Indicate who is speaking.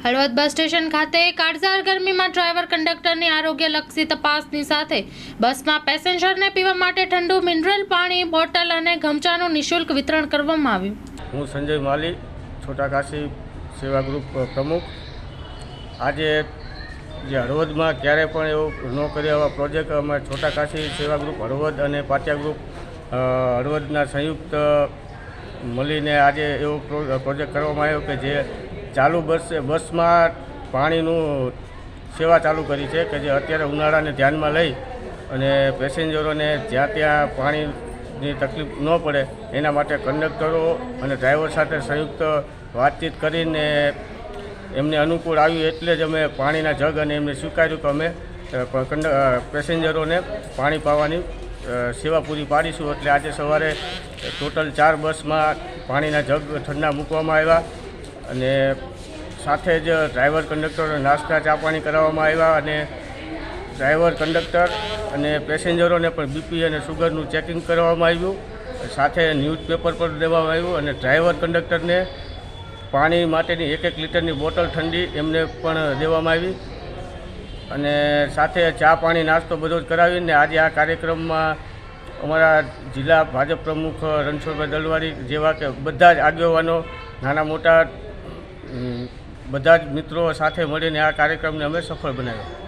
Speaker 1: Halvad bus station ખાતે કાળઝાળ ગરમીમાં ડ્રાઈવર કંડક્ટરની આરોગ્યલક્ષી તપાસની સાથે બસમાં પેસેન્જરને પીવા માટે ઠંડુ મિનરલ પાણી બોટલ અને ગમચાનું નિઃશુલ્ક વિતરણ કરવામાં આવ્યું।
Speaker 2: હું સંજય માલી, છોટા કાશી સેવા ગ્રુપ પ્રમુખ। આજે જે હળવદમાં ક્યારે પણ એવો ન કર્યો એવા પ્રોજેક્ટ અમે છોટા કાશી સેવા ગ્રુપ હળવદ અને પાટિયા ગ્રુપ હળવદના સંયુક્ત મળીને આજે એવો પ્રોજેક્ટ કરવામાં આવ્યો કે જે ચાલુ બસમાં પાણીનું સેવા ચાલુ કરી છે કે જે અત્યારે ઉનાળાને ધ્યાનમાં લઈ અને પેસેન્જરોને જ્યાં ત્યાં પાણીની તકલીફ ન પડે એના માટે કંડક્ટરો અને ડ્રાઈવર સાથે સંયુક્ત વાતચીત કરીને એમને અનુકૂળ આવ્યું એટલે જ અમે પાણીના જગ અને એમને સ્વીકાર્યું કે અમે પેસેન્જરોને પાણી પાવાની સેવા પૂરી પાડીશું। એટલે આજે સવારે ટોટલ 4 બસમાં પાણીના જગ ઠંડા મૂકવામાં આવ્યા અને સાથે જ ડ્રાઈવર કંડક્ટરોને નાસ્તા ચા પાણી કરાવવામાં આવ્યા અને ડ્રાઈવર કંડક્ટર અને પેસેન્જરોને પણ બીપી અને સુગરનું ચેકિંગ કરવામાં આવ્યું। સાથે ન્યૂઝપેપર પણ દેવામાં આવ્યું અને ડ્રાઈવર કંડક્ટરને પાણી માટેની 1-1 લીટરની બોટલ ઠંડી એમને પણ દેવામાં આવી અને સાથે ચા પાણી નાસ્તો બધો જ કરાવીને આજે આ કાર્યક્રમમાં અમારા જિલ્લા ભાજપ પ્રમુખ રણછોડભાઈ દલવાડી જેવા કે બધા જ આગેવાનો નાના મોટા બધા જ મિત્રો સાથે મળીને આ કાર્યક્રમને અમે સફળ બનાવ્યો।